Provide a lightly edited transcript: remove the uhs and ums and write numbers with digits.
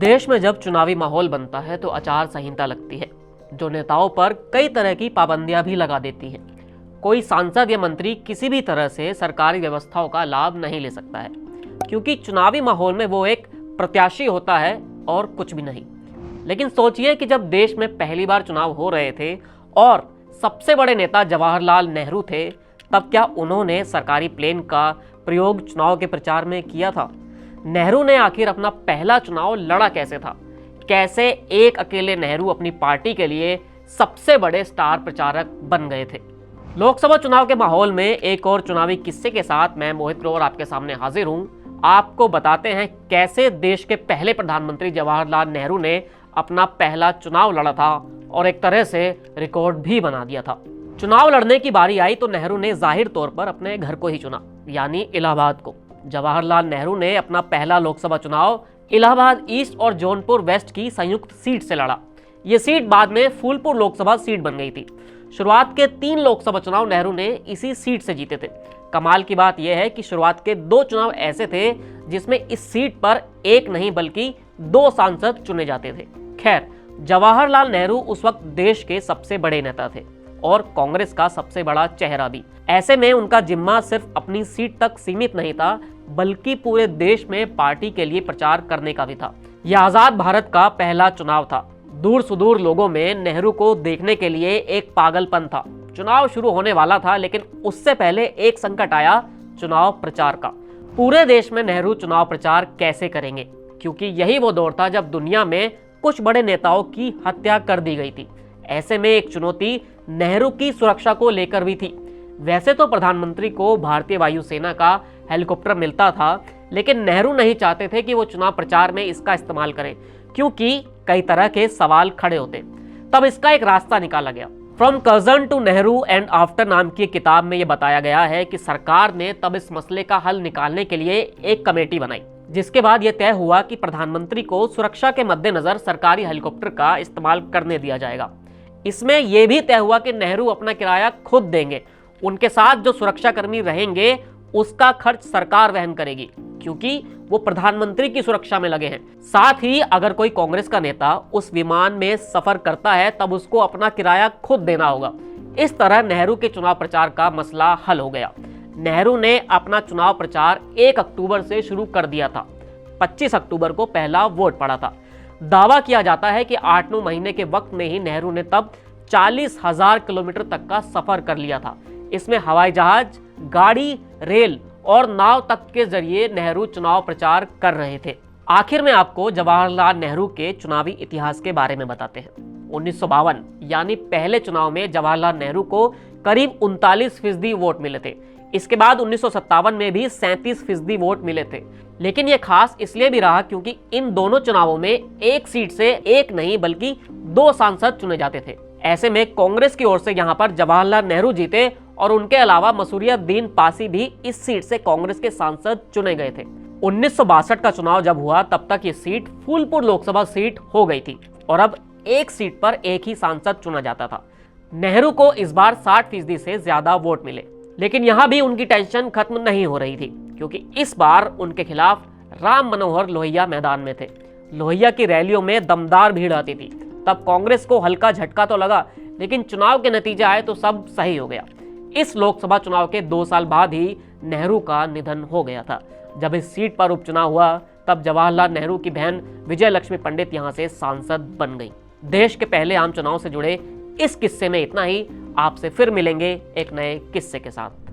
देश में जब चुनावी माहौल बनता है तो आचार संहिता लगती है, जो नेताओं पर कई तरह की पाबंदियां भी लगा देती है। कोई सांसद या मंत्री किसी भी तरह से सरकारी व्यवस्थाओं का लाभ नहीं ले सकता है, क्योंकि चुनावी माहौल में वो एक प्रत्याशी होता है और कुछ भी नहीं। लेकिन सोचिए कि जब देश में पहली बार चुनाव हो रहे थे और सबसे बड़े नेता जवाहरलाल नेहरू थे, तब क्या उन्होंने सरकारी प्लेन का प्रयोग चुनाव के प्रचार में किया था? नेहरू ने आखिर अपना पहला चुनाव लड़ा कैसे था? कैसे एक अकेले नेहरू अपनी पार्टी के लिए सबसे बड़े स्टार प्रचारक बन गए थे? लोकसभा चुनाव के माहौल में एक और चुनावी किस्से के साथ मैं मोहित ग्रोवर आपके सामने हाजिर हूं। आपको बताते हैं कैसे देश के पहले प्रधानमंत्री जवाहरलाल नेहरू ने अपना पहला चुनाव लड़ा था और एक तरह से रिकॉर्ड भी बना दिया था। चुनाव लड़ने की बारी आई तो नेहरू ने जाहिर तौर पर अपने घर को ही चुना, यानी इलाहाबाद को। जवाहरलाल नेहरू ने अपना पहला लोकसभा चुनाव इलाहाबाद ईस्ट और जौनपुर वेस्ट की संयुक्त सीट से लड़ा। ये सीट बाद में फूलपुर लोकसभा सीट बन गई थी। शुरुआत के 3 लोकसभा चुनाव नेहरू ने इसी सीट से जीते थे। कमाल की बात यह है कि शुरुआत के 2 चुनाव ऐसे थे जिसमें इस सीट पर एक नहीं बल्कि 2 सांसद चुने जाते थे। खैर, जवाहरलाल नेहरू उस वक्त देश के सबसे बड़े नेता थे और कांग्रेस का सबसे बड़ा चेहरा भी। ऐसे में उनका जिम्मा सिर्फ अपनी सीट तक सीमित नहीं था, बल्कि पूरे देश में पार्टी के लिए प्रचार करने का भी था। यह आजाद भारत का पहला चुनाव था। दूर सुदूर लोगों में नेहरू को देखने के लिए एक पागलपन था। चुनाव शुरू होने वाला था, लेकिन उससे पहले एक संकट आया, चुनाव प्रचार का। पूरे देश में नेहरू चुनाव प्रचार कैसे करेंगे, क्योंकि यही वो दौर था जब दुनिया में कुछ बड़े नेताओं की हत्या कर दी गई थी। ऐसे में एक चुनौती नेहरू की सुरक्षा को लेकर भी थी। वैसे तो प्रधानमंत्री को भारतीय वायुसेना का हेलीकॉप्टर मिलता था, लेकिन नेहरू नहीं चाहते थे कि वो चुनाव प्रचार में इसका इस्तेमाल करें, क्योंकि कई तरह के सवाल खड़े होते। तब इसका एक रास्ता निकाला गया। From Curzon to Nehru and after नाम की किताब में यह बताया गया है कि सरकार ने तब इस मसले का हल निकालने के लिए एक कमेटी बनाई, जिसके बाद यह तय हुआ कि प्रधानमंत्री को सुरक्षा के मद्देनजर सरकारी हेलीकॉप्टर का इस्तेमाल करने दिया जाएगा। इसमें यह भी तय हुआ कि नेहरू अपना किराया खुद देंगे। उनके साथ जो सुरक्षाकर्मी रहेंगे उसका खर्च सरकार वहन करेगी, क्योंकि वो प्रधानमंत्री की सुरक्षा में लगे हैं। साथ ही अगर कोई कांग्रेस का नेता उस विमान में सफर करता है तब उसको अपना किराया खुद देना होगा। इस तरह नेहरू के चुनाव प्रचार का मसला हल हो गया। नेहरू ने अपना चुनाव प्रचार 1 अक्टूबर से शुरू कर दिया था। 25 अक्टूबर को पहला वोट पड़ा था। दावा किया जाता है कि 8-9 महीने के वक्त में ही नेहरू ने तब 40,000 किलोमीटर तक का सफर कर लिया था। इसमें हवाई जहाज, गाड़ी, रेल और नाव तक के जरिए नेहरू चुनाव प्रचार कर रहे थे। आखिर में आपको जवाहरलाल नेहरू के चुनावी इतिहास के बारे में बताते हैं। 1952 यानी पहले चुनाव में जवाहरलाल नेहरू को करीब 39% वोट मिले थे। इसके बाद 1957 में भी 37% वोट मिले थे। लेकिन यह खास इसलिए भी रहा क्योंकि इन दोनों चुनावों में एक सीट से एक नहीं बल्कि 2 सांसद चुने जाते थे। ऐसे में कांग्रेस की ओर से यहां पर जवाहरलाल नेहरू जीते और उनके अलावा मसूरियाद्दीन पासी भी इस सीट से कांग्रेस के सांसद चुने गए थे। 1962 का चुनाव जब हुआ तब तक ये सीट फूलपुर लोकसभा सीट हो गई थी और अब एक सीट पर एक ही सांसद चुना जाता था। नेहरू को इस बार 60% से ज्यादा वोट मिले, लेकिन यहां भी उनकी टेंशन खत्म नहीं हो रही थी, क्योंकि इस बार उनके खिलाफ राम मनोहर लोहिया मैदान में थे। लोहिया की रैलियों में दमदार भीड़ आती थी। तब कांग्रेस को हल्का झटका तो लगा, लेकिन चुनाव के नतीजे आए तो सब सही हो गया। इस लोकसभा चुनाव के 2 साल बाद ही नेहरू का निधन हो गया था। जब इस सीट पर उपचुनाव हुआ तब जवाहरलाल नेहरू की बहन विजय लक्ष्मी पंडित यहां से सांसद बन गई। देश के पहले आम चुनाव से जुड़े इस किस्से में इतना ही। आपसे फिर मिलेंगे एक नए किस्से के साथ।